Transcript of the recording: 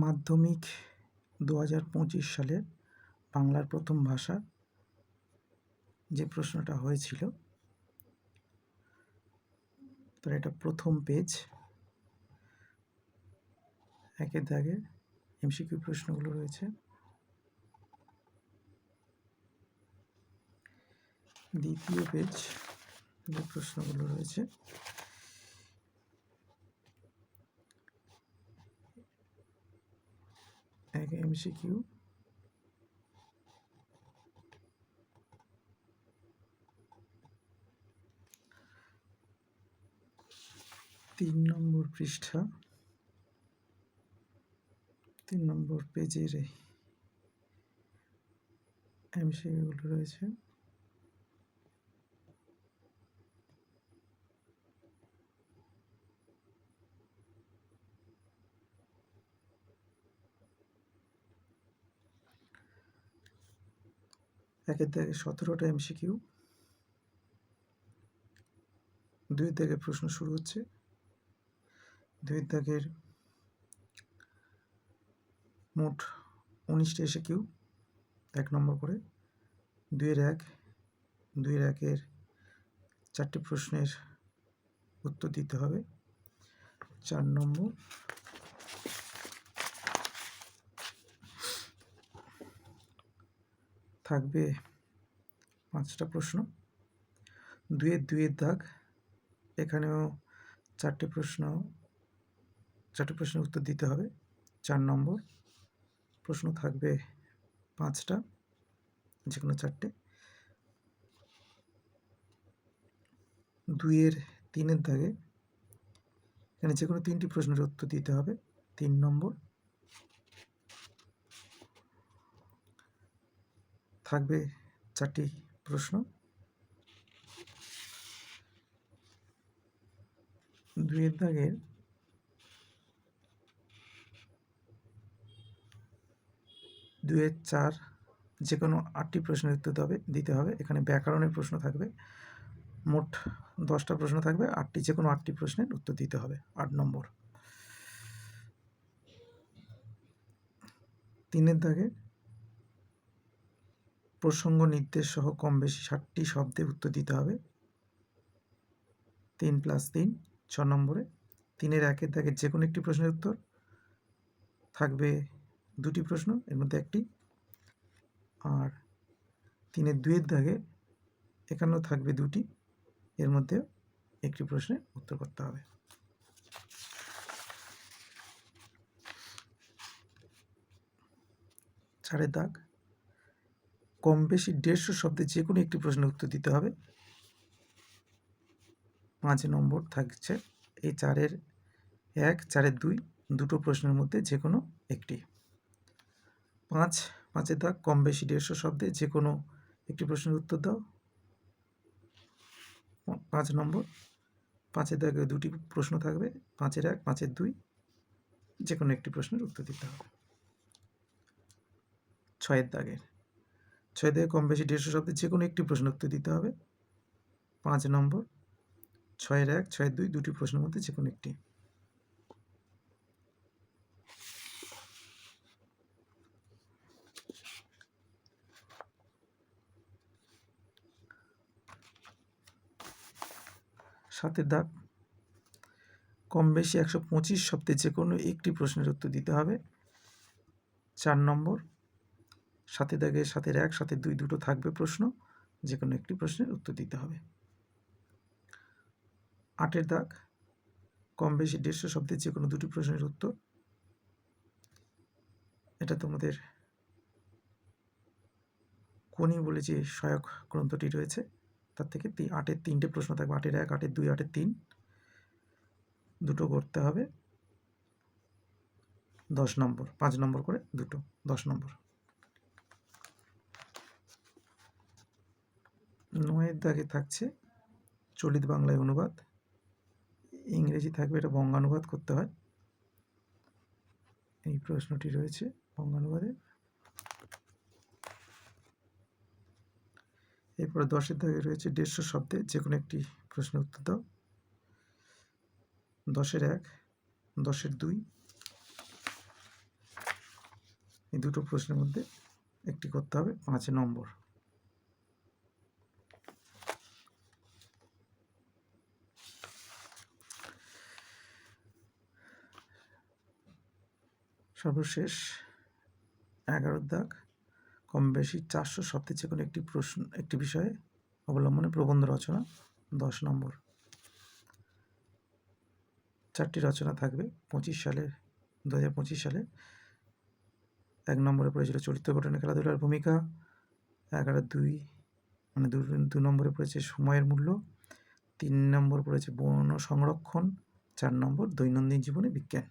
মাধ্যমিক 2025 সালের বাংলার প্রথম ভাষা যে প্রশ্নটা হয়েছিল, তো এটা প্রথম পেজ, একের দাগে এমসিকিউ প্রশ্নগুলো রয়েছে। দ্বিতীয় পেজ যে প্রশ্নগুলো রয়েছে, এক এমসিকিউ, তিন নম্বর পৃষ্ঠা, 3 নম্বর পেজের এমসিকিউগুলো রয়েছে। একের দাগে 17টা এমসিকিউ, দুইয়ের দাগের প্রশ্ন শুরু হচ্ছে। দুইয়ের দাগের মোট 19টা এমসিকিউ, 1 নম্বর করে। দুইয়ের একের 4টে প্রশ্নের উত্তর দিতে হবে। 4 নম্বর। থাকবে 5টা প্রশ্ন। দুইয়ের দাগ, এখানেও 4টে প্রশ্নের উত্তর দিতে হবে। 4 নম্বর। প্রশ্ন থাকবে 5টা, যে কোনো 4টে। তিনের দাগে, এখানে যে কোনো 3টি প্রশ্নের উত্তর দিতে হবে। 3 নম্বর। থাকবে 4টি প্রশ্ন। দুইয়ের দাগের দুইয়ের 4, যে কোনো 8টি প্রশ্নের উত্তর দিতে হবে। এখানে ব্যাকরণের প্রশ্ন থাকবে। মোট 10টা প্রশ্ন থাকবে, যে কোনো 8টি প্রশ্নের উত্তর দিতে হবে। 8 নম্বর। তিনের দাগে প্রসঙ্গ নির্দেশ সহ কম বেশি 60টি শব্দে উত্তর দিতে হবে। 3 + 3, 6 নম্বরে। তিনের একের দাগে যে কোনো একটি প্রশ্নের উত্তর থাকবে, 2টি প্রশ্ন, এর মধ্যে একটি। আর তিনের দুইয়ের দাগে এখানেও থাকবে 2টি, এর মধ্যে একটি প্রশ্নের উত্তর করতে হবে। চারের দাগ, কম বেশি 150 শব্দে যে কোনো একটি প্রশ্নের উত্তর দিতে হবে। 5 নম্বর থাকছে এই 4-এর 1, 4-এর 2, দুটো প্রশ্নের মধ্যে যে কোনো একটি। 5-এর দাগ, কম বেশি 150 শব্দে যে কোনো একটি প্রশ্নের উত্তর দাও। 5 নম্বর। 5-এর দাগে 2টি প্রশ্ন থাকবে, 5-এর 1, 5-এর 2, যে কোনো একটি প্রশ্নের উত্তর দিতে হবে। 6-এর দাগে কম বেশি 150 শব্দে যে কোনো একটি প্রশ্নের উত্তর দিতে হবে। 5 নম্বর। 6-এর 1, 6-এর 2, দুটি প্রশ্নের মধ্যে যে কোনো একটি। 7-এর দাগ, কম বেশি 125 শব্দে যে কোনো একটি প্রশ্নের উত্তর দিতে হবে। 4 নম্বর। 7-এর দাগে 7-এর 1, 7-এর 2, দুটো থাকবে প্রশ্ন, যে কোনো একটি প্রশ্নের উত্তর দিতে হবে। 8-এর দাগ, কম বেশি 150 শব্দের যে কোনো 2টি প্রশ্নের উত্তর। এটা তোমাদের কোনি বলে যে সহায়ক গ্রন্থটি রয়েছে, তার থেকে 8-এর 3টে প্রশ্ন থাকবে। 8-এর 1, 8-এর 2, 8-এর 3, দুটো করতে হবে। 10 নম্বর। 5 নম্বর করে দুটো, 10 নম্বর। 9-এর দাগে থাকছে চলিত বাংলায় অনুবাদ, ইংরেজি থাকবে, এটা বঙ্গানুবাদ করতে হয়। এই প্রশ্নটি রয়েছে বঙ্গানুবাদে। এরপরে 10-এর দাগে রয়েছে 150 শব্দে যে কোনো একটি প্রশ্নের উত্তর দাও। 10-এর 1, 10-এর 2, এই দুটো প্রশ্নের মধ্যে একটি করতে হবে 5 নম্বর। সর্বশেষ 11 দাগ, কম বেশি 400 শব্দের যে কোনো একটি বিষয়ে অবলম্বনে প্রবন্ধ রচনা 10 নম্বর। 4টি রচনা থাকবে 2025 সালে। 1 নম্বরে পড়েছিল চরিত্র গঠনে খেলাধুলার ভূমিকা, 11-2 মানে 2 নম্বরে পড়েছে সময়ের মূল্য, 3 নম্বর পড়েছে বন সংরক্ষণ, 4 নম্বর দৈনন্দিন জীবনে বিজ্ঞান।